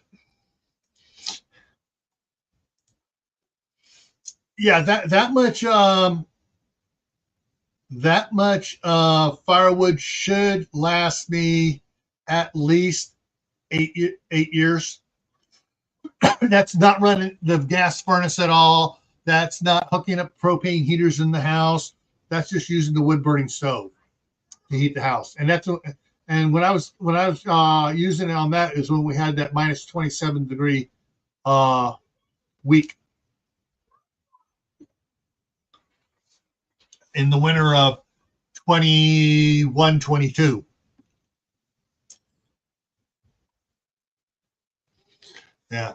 Yeah, that much firewood should last me at least 8 years. That's not running the gas furnace at all. That's not hooking up propane heaters in the house. That's just using the wood burning stove to heat the house. And when I was using it on that is when we had that minus 27 degree week in the winter of 21-22. Yeah.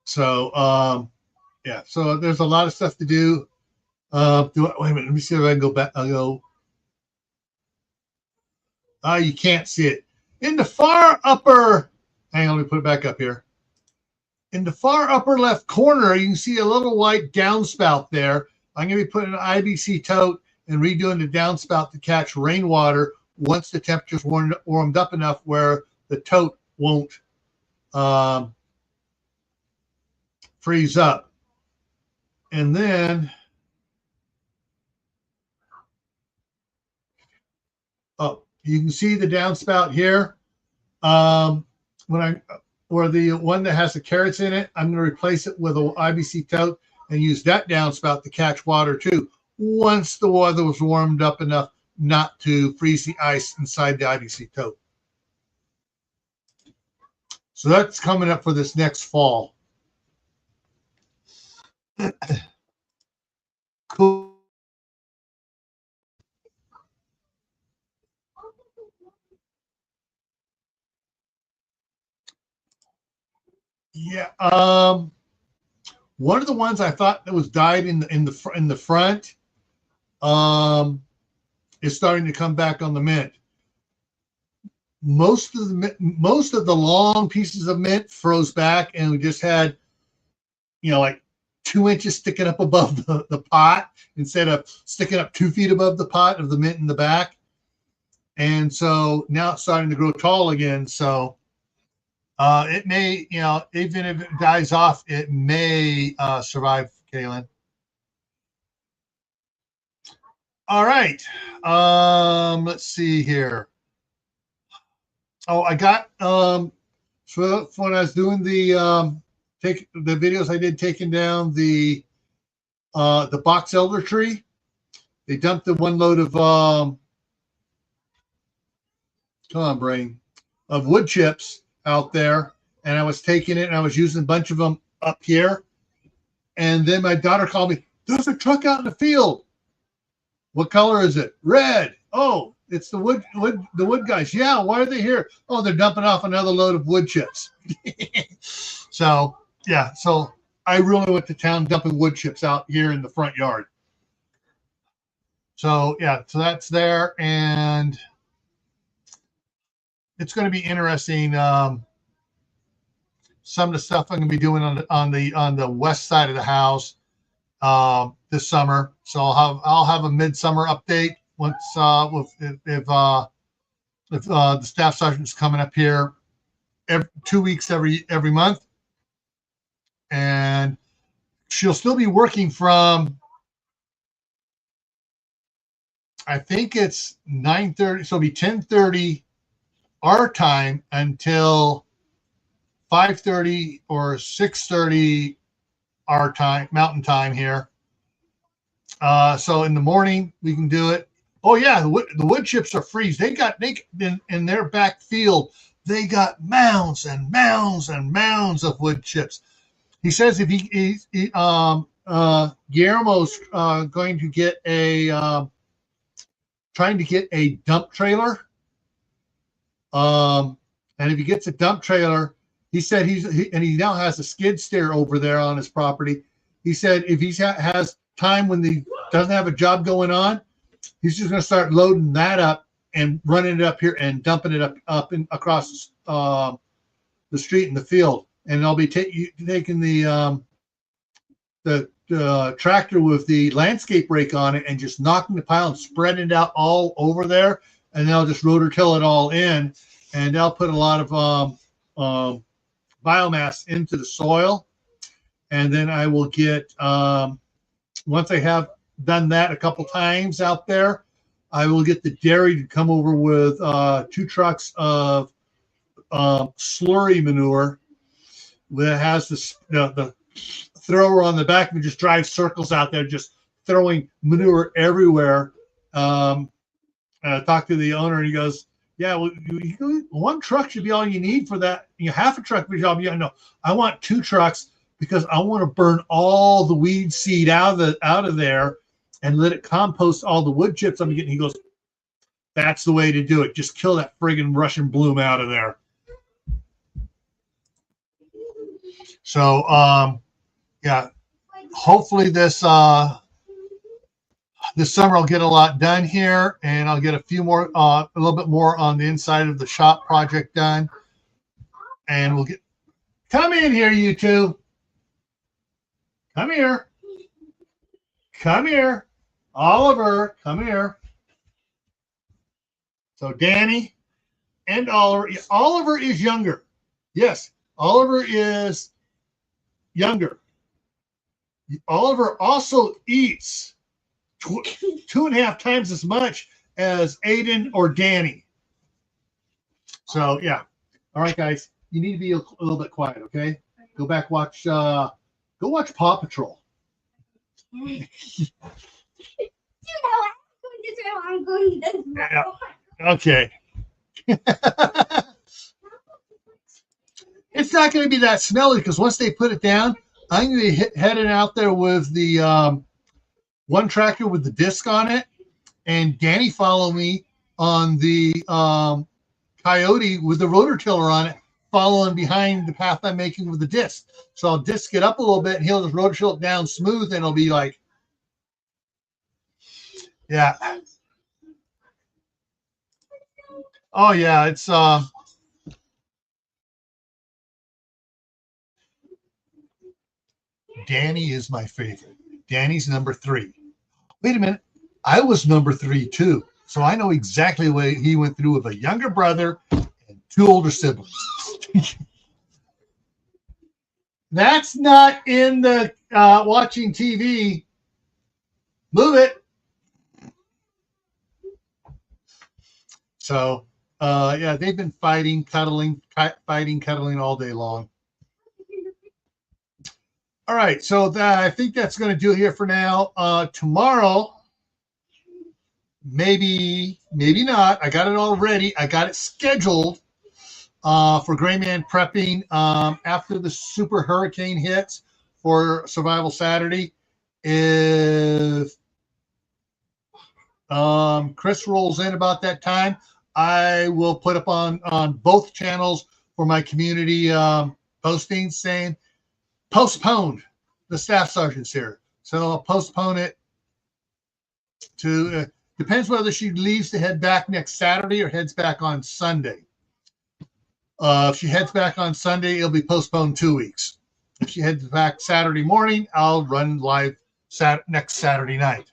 So yeah, so there's a lot of stuff to do. Wait a minute, let me see if I can go back. I'll go. You can't see it. In the far upper, hang on, let me put it back up here. In the far upper left corner, you can see a little white downspout there. I'm going to be putting an IBC tote and redoing the downspout to catch rainwater once the temperature's warmed up enough where the tote won't freeze up. And then, you can see the downspout here. Where the one that has the carrots in it, I'm going to replace it with an IBC tote and use that downspout to catch water too, once the weather was warmed up enough not to freeze the ice inside the IBC tote. So that's coming up for this next fall. Cool. Yeah. One of the ones I thought that was dyed in the front is starting to come back on the mint. Most of the long pieces of mint froze back, and we just had, like 2 inches sticking up above the pot instead of sticking up 2 feet above the pot of the mint in the back. And so now it's starting to grow tall again. So it may, even if it dies off, it may survive, Kaylin. All right. Let's see here. Oh, I got so when I was doing the videos I did taking down the box elder tree, they dumped the one load of come on, brain, of wood chips out there, and I was taking it and I was using a bunch of them up here. And then my daughter called me, there's a truck out in the field. What color is it? Red. Oh, it's the wood guys. Yeah, why are they here? Oh, they're dumping off another load of wood chips. So yeah, so I really went to town dumping wood chips out here in the front yard. So yeah, so that's there, and it's going to be interesting. Some of the stuff I'm going to be doing on the west side of the house this summer. So I'll have a midsummer update once if the staff sergeant's coming up here 2 weeks every month. and she'll still be working from, I think it's 9:30, so it'll be 10:30 our time until 5:30 or 6:30 our time, Mountain Time here. So in the morning we can do it. Oh yeah, the wood chips are free. They in their back field, they got mounds and mounds and mounds of wood chips. He says if Guillermo's going to get trying to get a dump trailer. And if he gets a dump trailer, he said he now has a skid steer over there on his property. He said if he has time when he doesn't have a job going on, he's just going to start loading that up and running it up here and dumping it up across the street in the field. And I'll be taking the tractor with the landscape rake on it and just knocking the pile and spreading it out all over there. And then I'll just rotor till it all in, and they'll put a lot of biomass into the soil. And then I will get, once I have done that a couple times out there, I will get the dairy to come over with 2 trucks of slurry manure that has the thrower on the back and just drive circles out there, just throwing manure everywhere. I talked to the owner and he goes, yeah, well, one truck should be all you need for that. Half a truck would be all. Yeah, no, I want 2 trucks because I want to burn all the weed seed out of there and let it compost all the wood chips I'm getting. He goes, that's the way to do it. Just kill that friggin' Russian bloom out of there. So, yeah, hopefully this summer I'll get a lot done here, and I'll get a little bit more on the inside of the shop project done, and we'll come in here, you two. Come here. Come here. Oliver, come here. So Danny and Oliver. Oliver is younger. Yes, Oliver is younger. Oliver also eats 2.5 times as much as Aiden or Danny. So yeah. All right, guys, you need to be a little bit quiet, okay? Go back, watch Paw Patrol. I'm going this way. Yeah. Okay. It's not going to be that smelly because once they put it down, I'm going to be heading out there with the one tractor with the disc on it, and Danny follow me on the Coyote with the rotor tiller on it, following behind the path I'm making with the disc. So I'll disc it up a little bit, and he'll just rotor till it down smooth, and it'll be like, yeah. Oh yeah, it's Danny is my favorite. Danny's number 3. Wait a minute. I was number 3 too. So I know exactly what he went through with a younger brother and 2 older siblings. That's not in the watching TV. Move it. So, yeah, they've been fighting, cuddling all day long. All right, so I think that's going to do it here for now. Tomorrow, maybe not. I got it all ready. I got it scheduled for Gray Man prepping after the super hurricane hits for Survival Saturday. If Chris rolls in about that time, I will put up on both channels for my community postings saying, postponed. The staff sergeant's here. So I'll postpone it to, depends whether she leaves to head back next Saturday or heads back on Sunday. If she heads back on Sunday, it'll be postponed 2 weeks. If she heads back Saturday morning, I'll run live next Saturday night.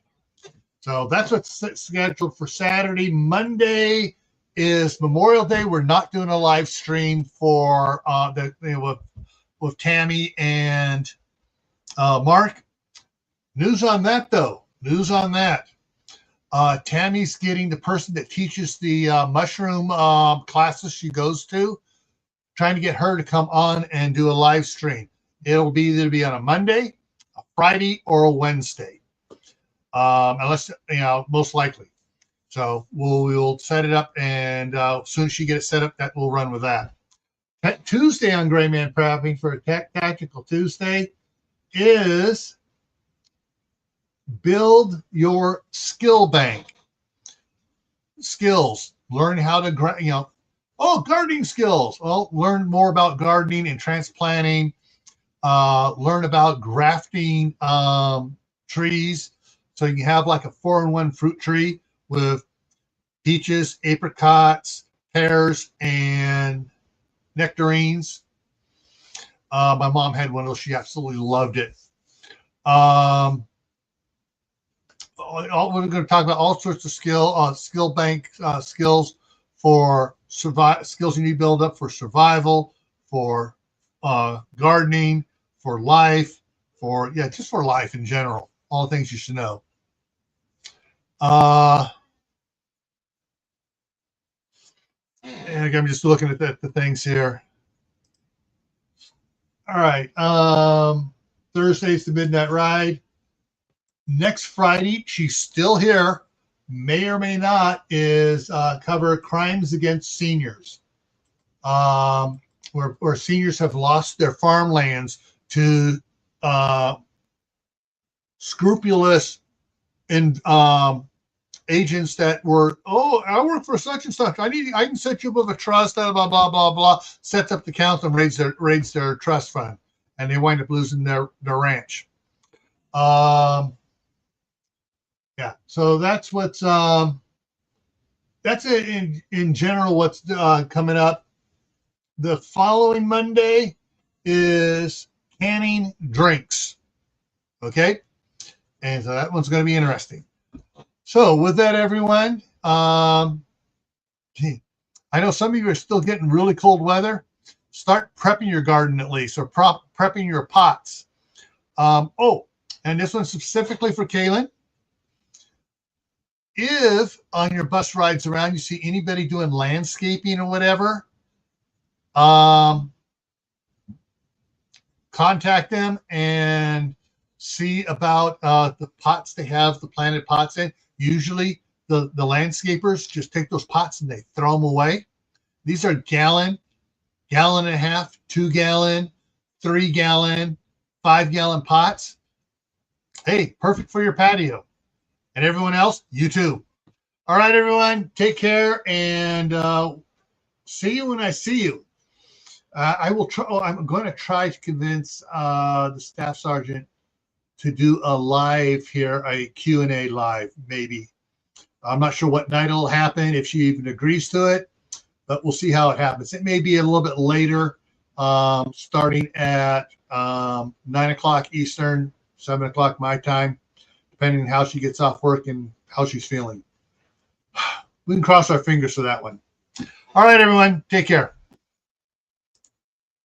So that's what's scheduled for Saturday. Monday is Memorial Day. We're not doing a live stream for with Tammy and Mark. News on that, though. News on that. Tammy's getting the person that teaches the mushroom classes she goes to, trying to get her to come on and do a live stream. It'll be either be on a Monday, a Friday, or a Wednesday. Unless, most likely. So we'll set it up, and as soon as she gets it set up, that we'll run with that. Tuesday on Gray Man Prepping for a Tactical Tuesday is build your skill bank. Skills. Learn how to, gardening skills. Well, learn more about gardening and transplanting. Learn about grafting trees. So you can have like a 4-in-1 fruit tree with peaches, apricots, pears, and nectarines. My mom had one of those. She absolutely loved it. We're going to talk about all sorts of skill bank skills for skills you need to build up for survival, for gardening, for life, just for life in general. All the things you should know. And I'm just looking at the things here. All right. Thursday's the Midnight Ride. Next Friday, she's still here. May or may not is cover crimes against seniors, where seniors have lost their farmlands to scrupulous and agents that were, I work for such and such. I can set you up with a trust, blah blah blah blah. Sets up the count and raids their trust fund, and they wind up losing their ranch. Yeah, so that's what's that's it in general. What's coming up? The following Monday is canning drinks. Okay, and so that one's going to be interesting. So with that, everyone, I know some of you are still getting really cold weather. Start prepping your garden at least, or prepping your pots. And this one's specifically for Kaylin. If on your bus rides around you see anybody doing landscaping or whatever, contact them and see about the pots they have, the planted pots in. Usually the landscapers just take those pots and they throw them away. These are gallon and a half, 2 gallon, 3 gallon, 5 gallon pots. Hey, perfect for your patio. And everyone else, you too. All right, everyone, take care, and see you when I see you. I will try. I'm going to try to convince the staff sergeant to do a live here, a Q&A live, maybe. I'm not sure what night it'll happen, if she even agrees to it, but we'll see how it happens. It may be a little bit later, starting at 9 o'clock Eastern, 7 o'clock my time, depending on how she gets off work and how she's feeling. We can cross our fingers for that one. All right, everyone, take care.